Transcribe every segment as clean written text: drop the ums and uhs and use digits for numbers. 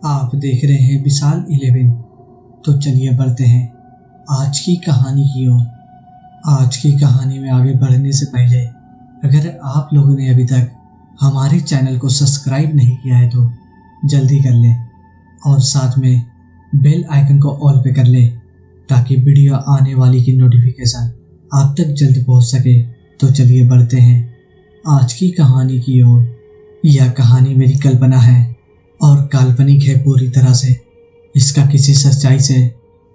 आप देख रहे हैं विशाल 11। तो चलिए बढ़ते हैं आज की कहानी की ओर। आज की कहानी में आगे बढ़ने से पहले अगर आप लोगों ने अभी तक हमारे चैनल को सब्सक्राइब नहीं किया है तो जल्दी कर लें और साथ में बेल आइकन को ऑल पे कर लें ताकि वीडियो आने वाली की नोटिफिकेशन आप तक जल्द पहुंच सके। तो चलिए बढ़ते हैं आज की कहानी की ओर। यह कहानी मेरी कल्पना है और काल्पनिक है पूरी तरह से। इसका किसी सच्चाई से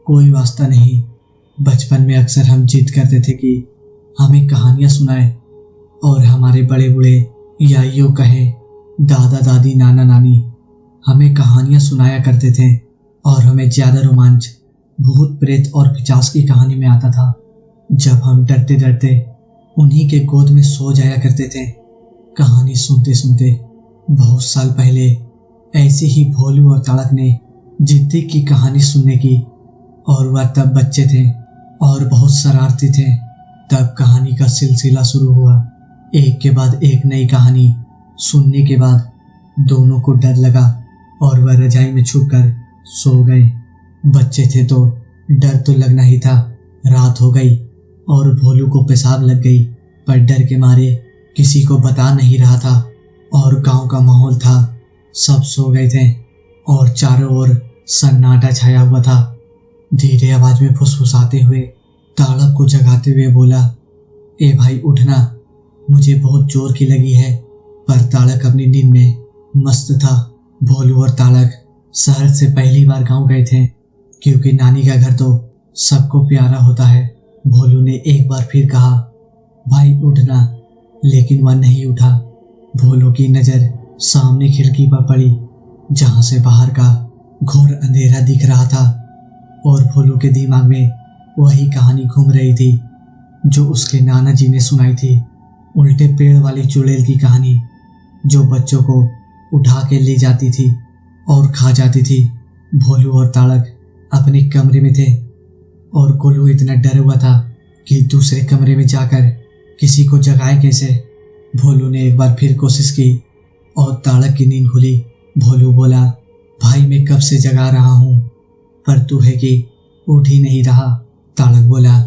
कोई वास्ता नहीं। बचपन में अक्सर हम जिद करते थे कि हमें कहानियां सुनाए और हमारे बड़े बूढ़े या यूं कहें दादा दादी नाना नानी हमें कहानियां सुनाया करते थे और हमें ज़्यादा रोमांच भूत प्रेत और पिशाच की कहानी में आता था। जब हम डरते डरते उन्हीं के गोद में सो जाया करते थे। कहानी सुनते सुनते बहुत साल पहले ऐसे ही भोलू और ताड़क ने जिद्दी की कहानी सुनने की, और वह तब बच्चे थे और बहुत शरारती थे। तब कहानी का सिलसिला शुरू हुआ। एक के बाद एक नई कहानी सुनने के बाद दोनों को डर लगा और वह रजाई में छुपकर सो गए। बच्चे थे तो डर तो लगना ही था। रात हो गई और भोलू को पेशाब लग गई, पर डर के मारे किसी को बता नहीं रहा था। और गांव का माहौल था, सब सो गए थे और चारों ओर सन्नाटा छाया हुआ था। धीरे आवाज में फुसफुसाते हुए ताड़क को जगाते हुए बोला, ए भाई उठना, मुझे बहुत जोर की लगी है। पर ताड़क अपनी नींद में मस्त था। भोलू और ताड़क शहर से पहली बार गांव गए थे क्योंकि नानी का घर तो सबको प्यारा होता है। भोलू ने एक बार फिर कहा, भाई उठना, लेकिन वह नहीं उठा। भोलू की नजर सामने खिड़की पर पड़ी जहां से बाहर का घोर अंधेरा दिख रहा था और भोलू के दिमाग में वही कहानी घूम रही थी जो उसके नाना जी ने सुनाई थी। उल्टे पेड़ वाली चुड़ैल की कहानी जो बच्चों को उठा के ले जाती थी और खा जाती थी। भोलू और ताड़क अपने कमरे में थे और गोलू इतना डरा हुआ था कि दूसरे कमरे में जाकर किसी को जगाए कैसे। भोलू ने एक बार फिर कोशिश की और ताड़क की नींद खुली। भोलू बोला, भाई मैं कब से जगा रहा हूँ पर तू है कि उठ ही नहीं रहा। ताड़क बोला,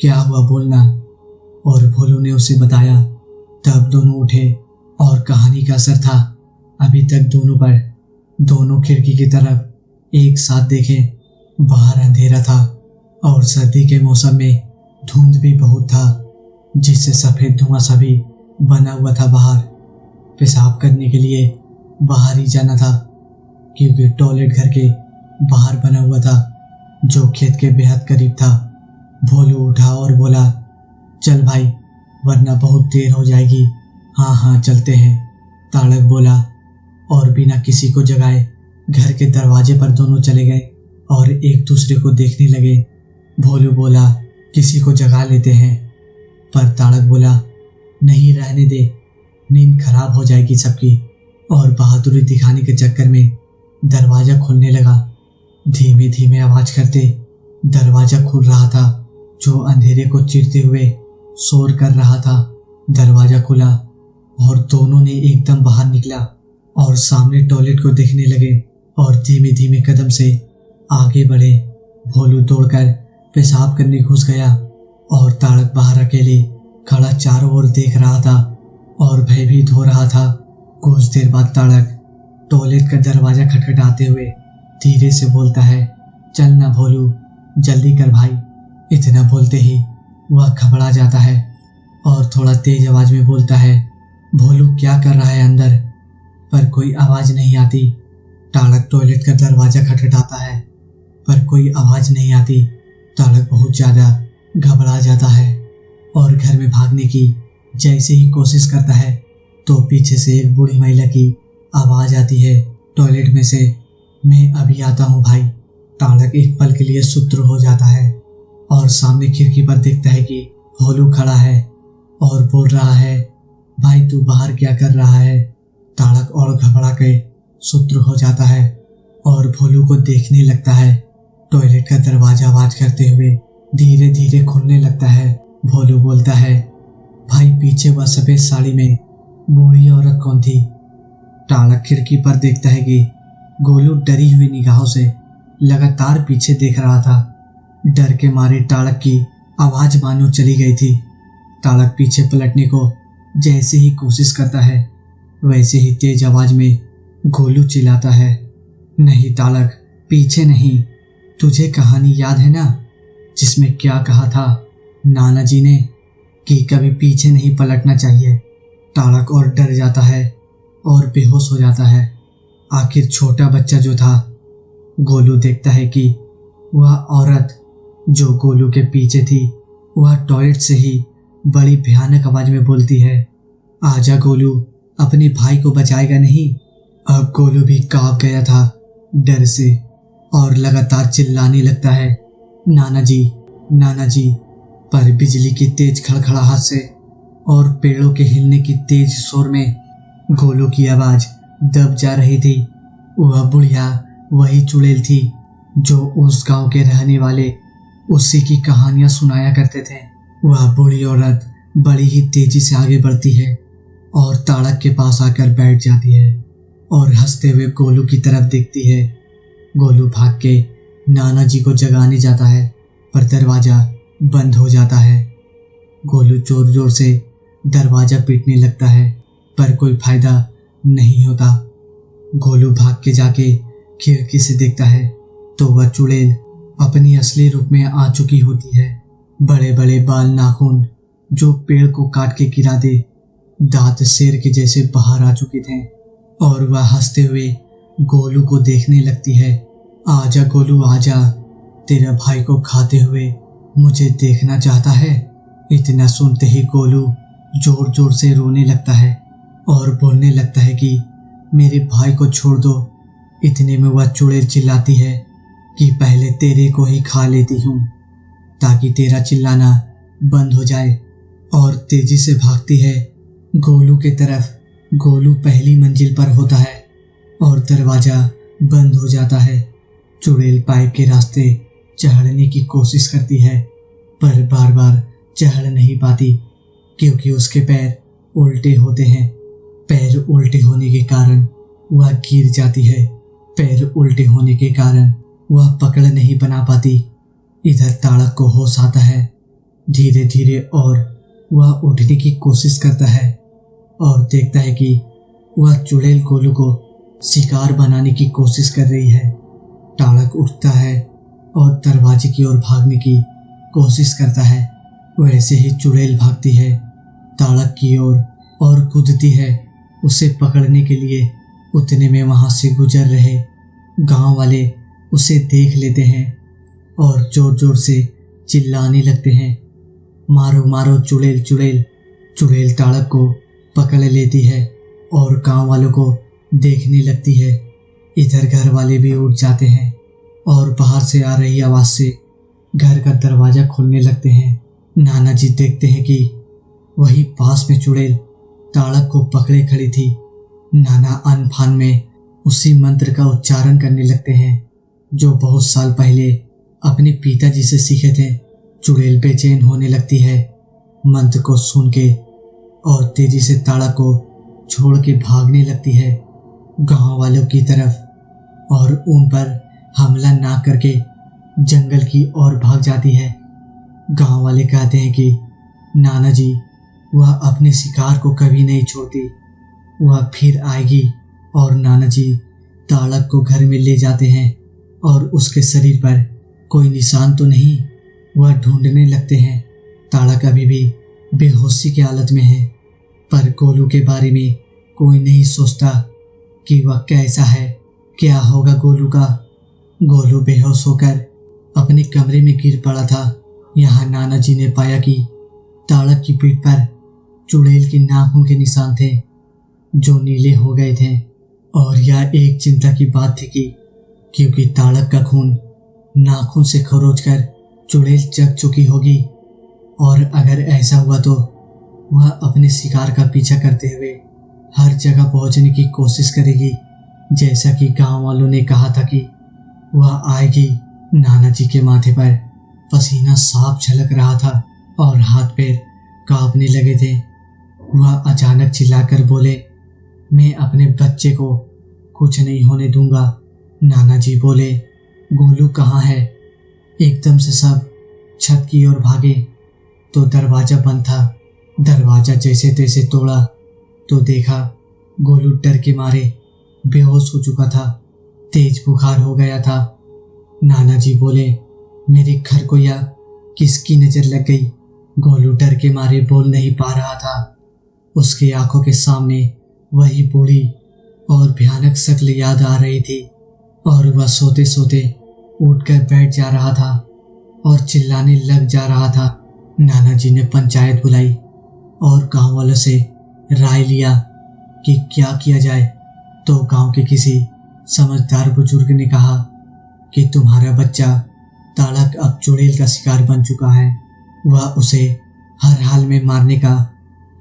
क्या हुआ बोलना। और भोलू ने उसे बताया। तब दोनों उठे और कहानी का असर था अभी तक दोनों पर। दोनों खिड़की की तरफ एक साथ देखे। बाहर अंधेरा था और सर्दी के मौसम में धुंध भी बहुत था जिससे सफेद धुआं सा भी बना हुआ था। बाहर पेशाब करने के लिए बाहर ही जाना था क्योंकि टॉयलेट घर के बाहर बना हुआ था जो खेत के बेहद करीब था। भोलू उठा और बोला, चल भाई वरना बहुत देर हो जाएगी। हाँ हाँ चलते हैं, ताड़क बोला और बिना किसी को जगाए घर के दरवाजे पर दोनों चले गए और एक दूसरे को देखने लगे। भोलू बोला, किसी को जगा लेते हैं, पर ताड़क बोला, नहीं रहने दे, नींद खराब हो जाएगी सबकी। और बहादुरी दिखाने के चक्कर में दरवाजा खुलने लगा। धीमे धीमे आवाज करते दरवाजा खुल रहा था जो अंधेरे को चीरते हुए शोर कर रहा था। दरवाजा खुला और दोनों ने एकदम बाहर निकला और सामने टॉयलेट को देखने लगे और धीमे धीमे कदम से आगे बढ़े। भोलू दौड़कर पेशाब करने घुस गया और ताड़क बाहर अकेले खड़ा चारों ओर देख रहा था और भयभीत हो रहा था। कुछ देर बाद ताड़क टॉयलेट का दरवाजा खटखटाते हुए धीरे से बोलता है, चल ना भोलू, जल्दी कर भाई। इतना बोलते ही वह घबरा जाता है और थोड़ा तेज आवाज में बोलता है, भोलू क्या कर रहा है अंदर। पर कोई आवाज नहीं आती। ताड़क टॉयलेट का दरवाजा खटखटाता है पर कोई आवाज नहीं आती। ताड़क बहुत ज्यादा घबरा जाता है और घर में भागने की जैसे ही कोशिश करता है तो पीछे से एक बूढ़ी महिला की आवाज आती है टॉयलेट में से, मैं अभी आता हूँ भाई। ताड़क एक पल के लिए सुत्र हो जाता है और सामने खिड़की पर देखता है कि भोलू खड़ा है और बोल रहा है, भाई तू बाहर क्या कर रहा है। ताड़क और घबरा के सुत्र हो जाता है और भोलू को देखने लगता है। टॉयलेट का दरवाजा आवाज करते हुए धीरे धीरे खुलने लगता है। भोलू बोलता है, भाई पीछे वह सफेद साड़ी में बूढ़ी औरत कौन थी। ताड़क खिड़की पर देखता है कि गोलू डरी हुई निगाहों से लगातार पीछे देख रहा था। डर के मारे टाड़क की आवाज मानो चली गई थी। टाड़क पीछे पलटने को जैसे ही कोशिश करता है, वैसे ही तेज आवाज में गोलू चिल्लाता है, नहीं टाड़क, पीछे नहीं। तुझे कहानी याद है ना, जिसमें क्या कहा था नाना जी ने कि कभी पीछे नहीं पलटना चाहिए। टाड़क और डर जाता है और बेहोश हो जाता है। आखिर छोटा बच्चा जो था, गोलू देखता है कि वह औरत जो गोलू के पीछे थी, वह टॉयलेट से ही बड़ी भयानक आवाज में बोलती है, आजा गोलू, अपने भाई को बचाएगा नहीं। अब गोलू भी कांप गया था डर से और लगातार चिल्लाने लगता है, नाना जी, नाना जी। पर बिजली की तेज खड़खड़ाहट से और पेड़ों के हिलने की तेज शोर में गोलू की आवाज दब जा रही थी। वह बुढ़िया वही चुड़ैल थी जो उस गांव के रहने वाले उसी की कहानियां सुनाया करते थे। वह बूढ़ी औरत बड़ी ही तेजी से आगे बढ़ती है और टाड़क के पास आकर बैठ जाती है और हंसते हुए गोलू की तरफ देखती है। गोलू भाग के नाना जी को जगाने जाता है, पर दरवाजा बंद हो जाता है। गोलू जोर जोर से दरवाजा पीटने लगता है, पर कोई फायदा नहीं होता। गोलू भाग के जाके खिड़की से देखता है तो वह चुड़ैल अपनी असली रूप में आ चुकी होती है। बड़े बड़े बाल, नाखून जो पेड़ को काट के गिरा दे, दांत शेर के जैसे बाहर आ चुके थे और वह हंसते हुए गोलू को देखने लगती है। आजा गोलू आजा, तेरा भाई को खाते हुए मुझे देखना चाहता है। इतना सुनते ही गोलू जोर जोर से रोने लगता है और बोलने लगता है कि मेरे भाई को छोड़ दो। इतने में वह चुड़ैल चिल्लाती है कि पहले तेरे को ही खा लेती हूँ ताकि तेरा चिल्लाना बंद हो जाए, और तेजी से भागती है गोलू के तरफ। गोलू पहली मंजिल पर होता है और दरवाजा बंद हो जाता है। चुड़ैल पाइप के रास्ते चढ़ने की कोशिश करती है, पर बार बार चढ़ नहीं पाती क्योंकि उसके पैर उल्टे होते हैं। पैर उल्टे होने के कारण वह गिर जाती है। पैर उल्टे होने के कारण वह पकड़ नहीं बना पाती। इधर टाड़क को होश आता है धीरे धीरे और वह उठने की कोशिश करता है और देखता है कि वह चुड़ैल गोलू को शिकार बनाने की कोशिश कर रही है। टाड़क उठता है और दरवाजे की ओर भागने की कोशिश करता है। वैसे ही चुड़ैल भागती है टाड़क की ओर और कूदती है उसे पकड़ने के लिए। उतने में वहां से गुजर रहे गांव वाले उसे देख लेते हैं और जोर जोर से चिल्लाने लगते हैं, मारो मारो चुड़ैल चुड़ैल। चुड़ैल टाड़क को पकड़ लेती है और गांव वालों को देखने लगती है। इधर घर वाले भी उठ जाते हैं और बाहर से आ रही आवाज से घर का दरवाजा खोलने लगते हैं। नाना जी देखते हैं कि वही पास में चुड़ैल टाड़क को पकड़े खड़ी थी। नाना अनफान में उसी मंत्र का उच्चारण करने लगते हैं जो बहुत साल पहले अपने पिताजी से सीखे थे। चुड़ैल बेचैन होने लगती है मंत्र को सुन के और तेजी से टाड़क को छोड़ के भागने लगती है गांव वालों की तरफ और उन पर हमला ना करके जंगल की ओर भाग जाती है। गांव वाले कहते हैं कि नाना जी, वह अपने शिकार को कभी नहीं छोड़ती, वह फिर आएगी। और नाना जी टाड़क को घर में ले जाते हैं और उसके शरीर पर कोई निशान तो नहीं, वह ढूंढने लगते हैं। टाड़क अभी भी बेहोशी की हालत में है, पर गोलू के बारे में कोई नहीं सोचता कि वह कैसा है, क्या होगा गोलू का। गोलू बेहोश होकर अपने कमरे में गिर पड़ा था। यहाँ नाना जी ने पाया कि टाड़क की पीठ पर चुड़ैल के नाखून के निशान थे जो नीले हो गए थे, और यह एक चिंता की बात थी कि क्योंकि टाड़क का खून नाखून से खरोच कर चुड़ैल चख चुकी होगी, और अगर ऐसा हुआ तो वह अपने शिकार का पीछा करते हुए हर जगह पहुंचने की कोशिश करेगी, जैसा कि गांव वालों ने कहा था कि वह आएगी। नाना जी के माथे पर पसीना साफ झलक रहा था और हाथ पैर कांपने लगे थे। वह अचानक चिल्लाकर बोले, मैं अपने बच्चे को कुछ नहीं होने दूंगा, नाना जी बोले, गोलू कहाँ है? एकदम से सब छत की ओर भागे तो दरवाजा बंद था। दरवाजा जैसे तैसे तोड़ा तो देखा गोलू डर के मारे बेहोश हो चुका था, तेज बुखार हो गया था। नाना जी बोले, मेरे घर को या किसकी नजर लग गई? गोलू डर के मारे बोल नहीं पा रहा था। उसकी आंखों के सामने वही बूढ़ी और भयानक शक्ल याद आ रही थी और वह सोते सोते उठकर बैठ जा रहा था और चिल्लाने लग जा रहा था। नाना जी ने पंचायत बुलाई और गांव वालों से राय लिया कि क्या किया जाए। तो गांव के किसी समझदार बुजुर्ग ने कहा कि तुम्हारा बच्चा ताड़क अब चुड़ैल का शिकार बन चुका है। वह उसे हर हाल में मारने का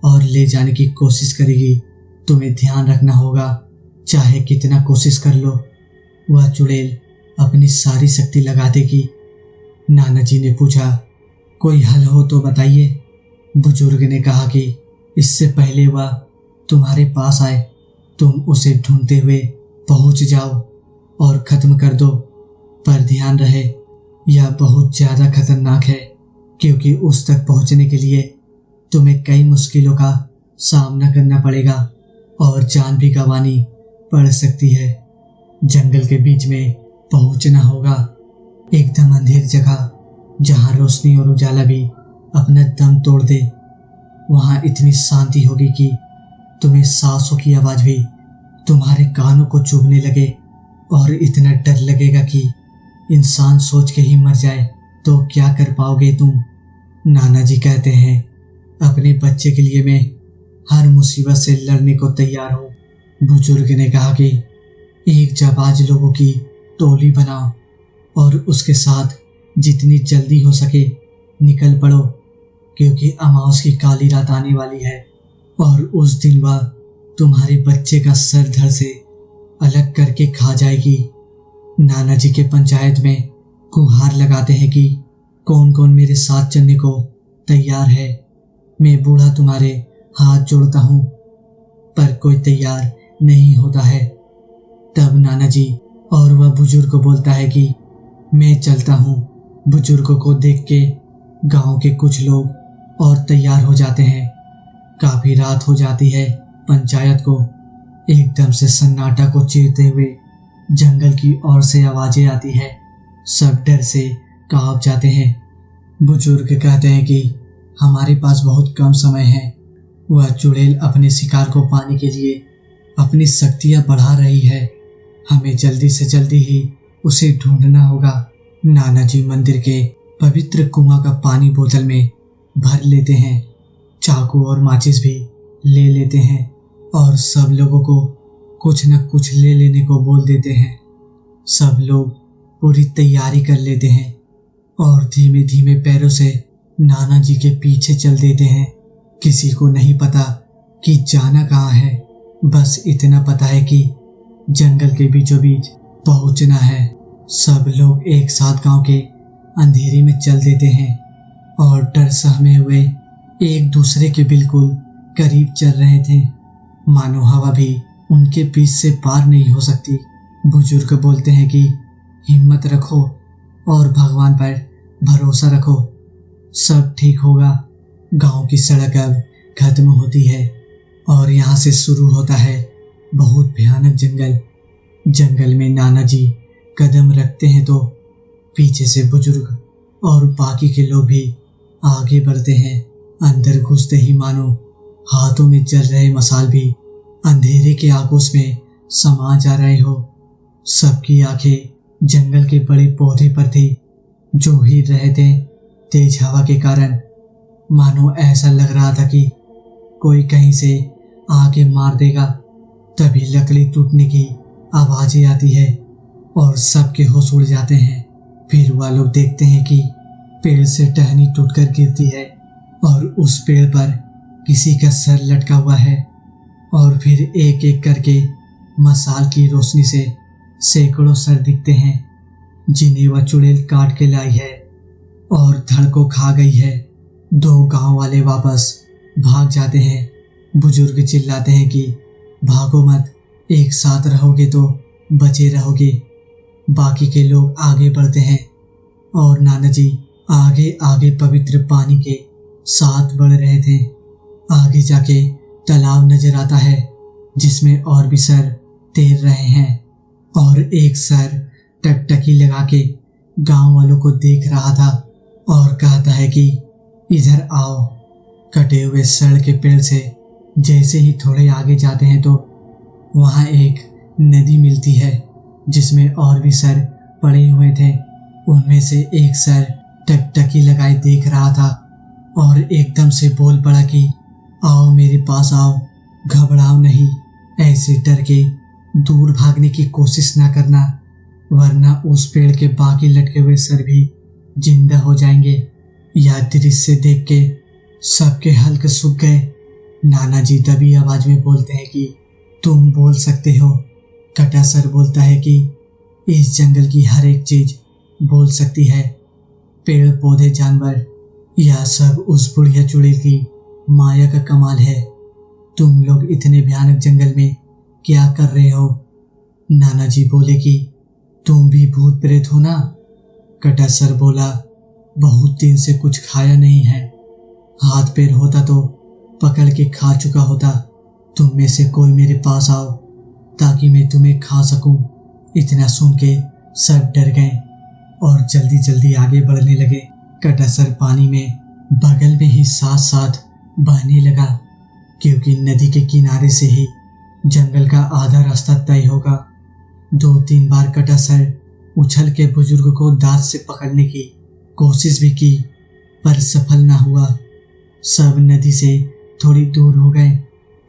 और ले जाने की कोशिश करेगी। तुम्हें ध्यान रखना होगा, चाहे कितना कोशिश कर लो, वह चुड़ैल अपनी सारी शक्ति लगा देगी। नाना जी ने पूछा, कोई हल हो तो बताइए। बुजुर्ग ने कहा कि इससे पहले वह तुम्हारे पास आए, तुम उसे ढूंढते हुए पहुंच जाओ और खत्म कर दो। पर ध्यान रहे, यह बहुत ज्यादा खतरनाक है, क्योंकि उस तक पहुंचने के लिए तुम्हें कई मुश्किलों का सामना करना पड़ेगा और जान भी गंवानी पड़ सकती है। जंगल के बीच में पहुंचना होगा, एकदम अंधेर जगह जहां रोशनी और उजाला भी अपना दम तोड़ दे। वहां इतनी शांति होगी कि तुम्हें सांसों की आवाज भी तुम्हारे कानों को चुभने लगे और इतना डर लगेगा कि इंसान सोच के ही मर जाए तो क्या कर पाओगे तुम। नाना जी कहते हैं, अपने बच्चे के लिए मैं हर मुसीबत से लड़ने को तैयार हूँ। बुजुर्ग ने कहा कि एक जाबाज लोगों की टोली बनाओ और उसके साथ जितनी जल्दी हो सके निकल पड़ो, क्योंकि अमावस की काली रात आने वाली है और उस दिन वह तुम्हारे बच्चे का सर धड़ से अलग करके खा जाएगी। नाना जी के पंचायत में गुहार लगाते हैं कि कौन कौन मेरे साथ चलने को तैयार है। मैं बूढ़ा तुम्हारे हाथ जोड़ता हूँ, पर कोई तैयार नहीं होता है। तब नाना जी और वह बुजुर्ग को बोलता है कि मैं चलता हूँ। बुजुर्गों को देख के गांव के कुछ लोग और तैयार हो जाते हैं। काफी रात हो जाती है। पंचायत को एकदम से सन्नाटा को चीरते हुए जंगल की ओर से आवाजें आती है। सब डर से कांप जाते हैं। बुजुर्ग कहते हैं कि हमारे पास बहुत कम समय है। वह चुड़ैल अपने शिकार को पाने के लिए अपनी शक्तियां बढ़ा रही है। हमें जल्दी से जल्दी ही उसे ढूंढना होगा। नाना जी मंदिर के पवित्र कुआं का पानी बोतल में भर लेते हैं, चाकू और माचिस भी ले लेते हैं और सब लोगों को कुछ न कुछ ले लेने को बोल देते हैं। सब लोग पूरी तैयारी कर लेते हैं और धीमे धीमे पैरों से नाना जी के पीछे चल देते हैं। किसी को नहीं पता कि जाना कहाँ है, बस इतना पता है कि जंगल के बीचों बीच पहुंचना है। सब लोग एक साथ गांव के अंधेरे में चल देते हैं और डर सहमे हुए एक दूसरे के बिल्कुल करीब चल रहे थे, मानो हवा भी उनके बीच से पार नहीं हो सकती। बुजुर्ग बोलते हैं कि हिम्मत रखो और भगवान पर भरोसा रखो, सब ठीक होगा। गांव की सड़क अब खत्म होती है और यहाँ से शुरू होता है बहुत भयानक जंगल। जंगल में नाना जी कदम रखते हैं तो पीछे से बुजुर्ग और बाकी के लोग भी आगे बढ़ते हैं। अंदर घुसते ही मानो हाथों में जल रहे मसाल भी अंधेरे के आगोश में समा जा रहे हो। सबकी आंखें जंगल के बड़े पौधे पर थी जो हिल रहे थे तेज हवा के कारण। मानो ऐसा लग रहा था कि कोई कहीं से आके मार देगा। तभी लकड़ी टूटने की आवाजें आती है और सबके होश उड़ जाते हैं। फिर वह लोग देखते हैं कि पेड़ से टहनी टूटकर गिरती है और उस पेड़ पर किसी का सर लटका हुआ है और फिर एक एक करके मसाल की रोशनी से सैकड़ों सर दिखते हैं जिन्हें वह चुड़ैल काट के लाई है और धड़ को खा गई है। दो गांव वाले वापस भाग जाते हैं। बुजुर्ग चिल्लाते हैं कि भागो मत, एक साथ रहोगे तो बचे रहोगे। बाकी के लोग आगे बढ़ते हैं और नाना जी आगे आगे पवित्र पानी के साथ बढ़ रहे थे। आगे जाके तालाब नजर आता है जिसमें और भी सर तैर रहे हैं और एक सर टकटकी लगा के गांव वालों को देख रहा था और कहता है कि इधर आओ। कटे हुए सर के पेड़ से जैसे ही थोड़े आगे जाते हैं तो वहां एक नदी मिलती है जिसमें और भी सर पड़े हुए थे। उनमें से एक सर टकटकी लगाए देख रहा था और एकदम से बोल पड़ा कि आओ मेरे पास आओ, घबराओ नहीं, ऐसे डर के दूर भागने की कोशिश ना करना वरना उस पेड़ के बाकी लटके हुए सर भी जिंदा हो जाएंगे। यह दृश्य देख के सबके हल्क सूख गए। नाना जी दबी आवाज में बोलते हैं कि तुम बोल सकते हो। कटा सर बोलता है कि इस जंगल की हर एक चीज बोल सकती है, पेड़ पौधे जानवर, यह सब उस बुढ़िया चुड़ैल की माया का कमाल है। तुम लोग इतने भयानक जंगल में क्या कर रहे हो? नाना जी बोले कि तुम भी भूत प्रेत हो ना? कटा सर बोला बहुत दिन से कुछ खाया नहीं है, हाथ पैर होता तो पकड़ के खा चुका होता। तुम में से कोई मेरे पास आओ ताकि मैं तुम्हें खा सकूं। इतना सुन के सब डर गए और जल्दी जल्दी आगे बढ़ने लगे। कटा सर पानी में बगल में ही साथ साथ बहने लगा क्योंकि नदी के किनारे से ही जंगल का आधा रास्ता तय होगा। 2-3 बार कटा सर उछल के बुजुर्ग को दांत से पकड़ने की कोशिश भी की पर सफल ना हुआ। सब नदी से थोड़ी दूर हो गए।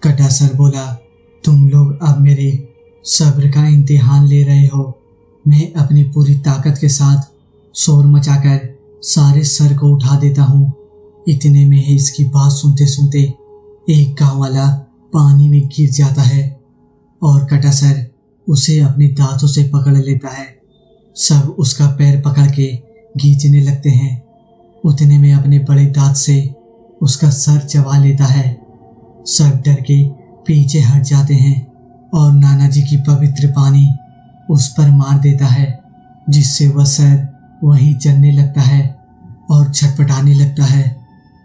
कटा सर बोला तुम लोग अब मेरे सब्र का इम्तिहान ले रहे हो। मैं अपनी पूरी ताकत के साथ शोर मचाकर सारे सर को उठा देता हूँ। इतने में ही इसकी बात सुनते सुनते एक गांव वाला पानी में गिर जाता है और कटा सर उसे अपने दांतों से पकड़ लेता है। सब उसका पैर पकड़ के खींचने लगते हैं। उतने में अपने बड़े दांत से उसका सर चबा लेता है। सब डर के पीछे हट जाते हैं और नाना जी की पवित्र पानी उस पर मार देता है जिससे वह सर वहीं चलने लगता है और छटपटाने लगता है।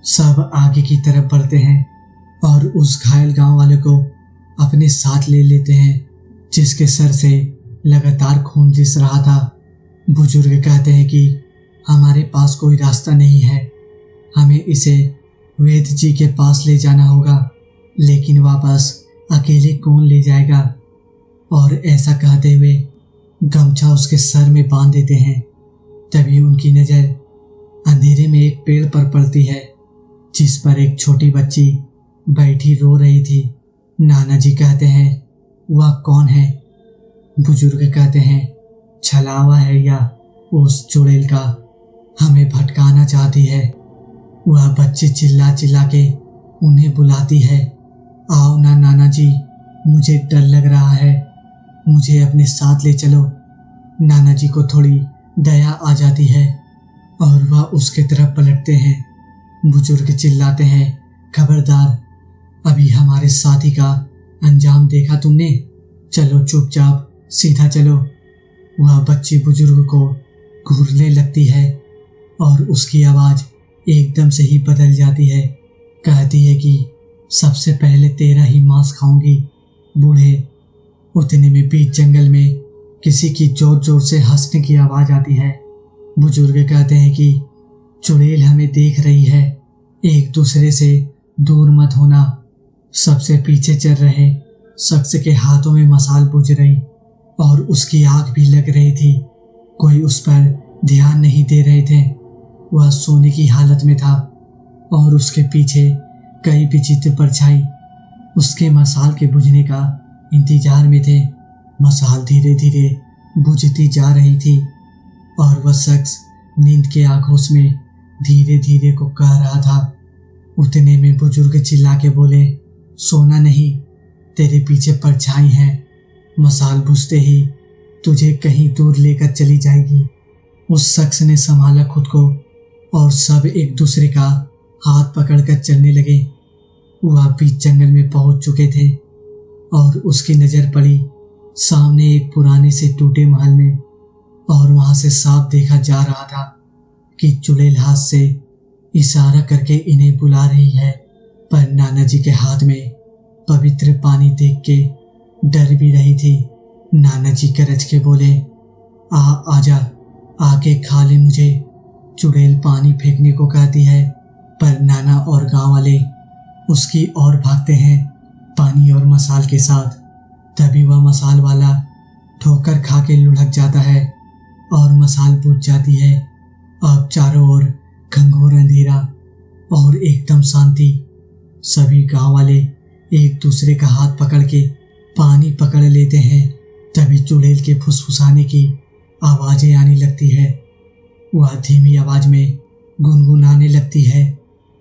सब आगे की तरफ बढ़ते हैं और उस घायल गांव वाले को अपने साथ ले लेते हैं जिसके सर से लगातार खून रिस रहा था। बुजुर्ग कहते हैं कि हमारे पास कोई रास्ता नहीं है, हमें इसे वेद जी के पास ले जाना होगा, लेकिन वापस अकेले कौन ले जाएगा? और ऐसा कहते हुए गमछा उसके सर में बांध देते हैं। तभी उनकी नजर अंधेरे में एक पेड़ पर पड़ती है जिस पर एक छोटी बच्ची बैठी रो रही थी। नाना जी कहते हैं वह कौन है? बुजुर्ग कहते हैं छलावा है या उस चुड़ैल का, हमें भटकाना चाहती है। वह बच्ची चिल्ला चिल्ला के उन्हें बुलाती है, आओ ना नाना जी, मुझे डर लग रहा है, मुझे अपने साथ ले चलो। नाना जी को थोड़ी दया आ जाती है और वह उसके तरफ पलटते हैं। बुजुर्ग चिल्लाते हैं, खबरदार, अभी हमारे साथी का अंजाम देखा तुमने? चलो चुपचाप सीधा चलो। वह बच्ची बुजुर्ग को घूरने लगती है और उसकी आवाज एकदम से ही बदल जाती है। कहती है कि सबसे पहले तेरा ही मांस खाऊंगी बूढ़े। उतने में बीच जंगल में किसी की जोर जोर से हंसने की आवाज आती है। बुजुर्ग कहते हैं कि चुड़ैल हमें देख रही है, एक दूसरे से दूर मत होना। सबसे पीछे चल रहे शख्स के हाथों में मसाल बुझ रही और उसकी आंख भी लग रही थी। कोई उस पर ध्यान नहीं दे रहे थे। वह सोने की हालत में था और उसके पीछे कई विचित्र परछाई उसके मसाल के बुझने का इंतजार में थे। मसाल धीरे धीरे बुझती जा रही थी और वह शख्स नींद के आगोश में धीरे धीरे को कह रहा था। उतने में बुजुर्ग चिल्ला के बोले, सोना नहीं, तेरे पीछे परछाई है, मसाल बुझते ही तुझे कहीं दूर लेकर चली जाएगी। उस शख्स ने संभाला खुद को और सब एक दूसरे का हाथ पकड़कर चलने लगे। वह बीच जंगल में पहुंच चुके थे और उसकी नजर पड़ी सामने एक पुराने से टूटे महल में। और वहां से साफ देखा जा रहा था कि चुड़ैल हाथ से इशारा करके इन्हें बुला रही है। पर नाना जी के हाथ में पवित्र पानी देख के डर भी रही थी। नाना जी गरज के बोले, आजा, आके खा ले मुझे। चुड़ैल पानी फेंकने को कहती है, पर नाना और गांव वाले उसकी ओर भागते हैं पानी और मसाल के साथ। तभी वह मसाल वाला ठोकर खा के लुढ़क जाता है और मसाल बुझ जाती है। अब चारों ओर घंघोर अंधेरा और एकदम शांति। सभी गांव वाले एक दूसरे का हाथ पकड़ के पानी पकड़ लेते हैं। तभी चुड़ैल के फुसफुसाने की आवाजें आने लगती है। वह धीमी आवाज में गुनगुनाने लगती है,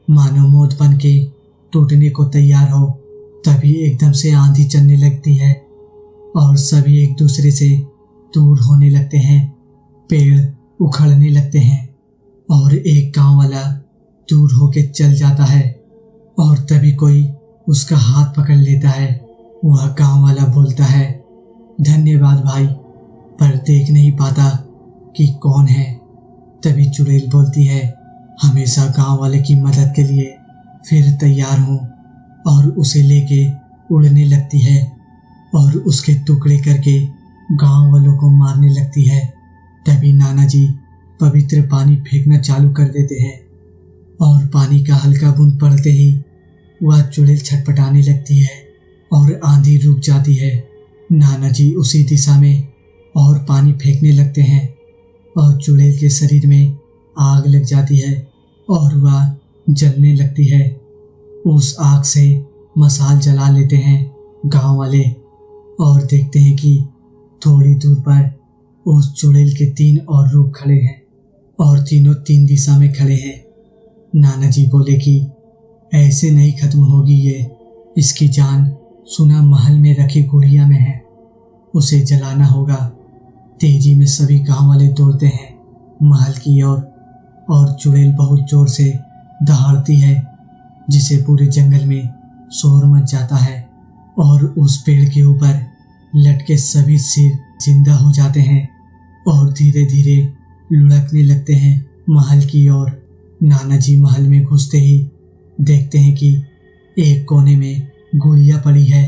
मानो मौत बन के टूटने को तैयार हो। तभी एकदम से आंधी चलने लगती है और सभी एक दूसरे से दूर होने लगते हैं। पेड़ उखड़ने लगते हैं और एक गांव वाला दूर होके चल जाता है और तभी कोई उसका हाथ पकड़ लेता है। वह गांव वाला बोलता है, धन्यवाद भाई, पर देख नहीं पाता कि कौन है। तभी चुड़ैल बोलती है, हमेशा गांव वाले की मदद के लिए फिर तैयार हूँ, और उसे लेके उड़ने लगती है और उसके टुकड़े करके गांव वालों को मारने लगती है। तभी नाना जी पवित्र पानी फेंकना चालू कर देते हैं और पानी का हल्का बूंद पड़ते ही वह चुड़ैल छटपटाने लगती है और आंधी रुक जाती है। नाना जी उसी दिशा में और पानी फेंकने लगते हैं और चुड़ैल के शरीर में आग लग जाती है और वह जलने लगती है। उस आग से मसाल जला लेते हैं गांव वाले और देखते हैं कि थोड़ी दूर पर उस चुड़ैल के 3 और रूप खड़े हैं और तीनों 3 दिशा में खड़े हैं। नाना जी बोले कि ऐसे नहीं खत्म होगी ये, इसकी जान सुना महल में रखी गुड़िया में है, उसे जलाना होगा। तेजी में सभी गांव वाले दौड़ते हैं महल की ओर और चुड़ैल बहुत जोर से दहाड़ती है, जिसे पूरे जंगल में शोर मच जाता है और उस पेड़ के ऊपर लटके सभी सिर जिंदा हो जाते हैं और धीरे धीरे लुढ़कने लगते हैं महल की ओर। नाना जी महल में घुसते ही देखते हैं कि एक कोने में गुड़िया पड़ी है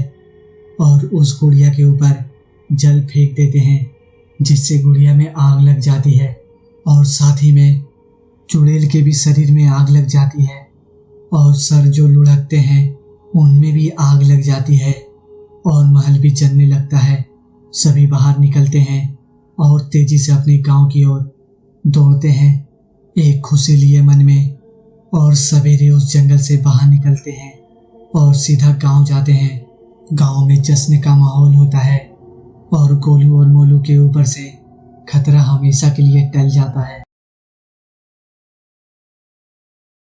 और उस गुड़िया के ऊपर जल फेंक देते हैं, जिससे गुड़िया में आग लग जाती है और साथ ही में चुड़ैल के भी शरीर में आग लग जाती है और सर जो लुढ़कते हैं उनमें भी आग लग जाती है और महल भी जलने लगता है। सभी बाहर निकलते हैं और तेजी से अपने गांव की ओर दौड़ते हैं एक खुशी लिए मन में, और सवेरे उस जंगल से बाहर निकलते हैं और सीधा गांव जाते हैं। गांव में जश्न का माहौल होता है और गोलू और मोलू के ऊपर से खतरा हमेशा के लिए टल जाता है।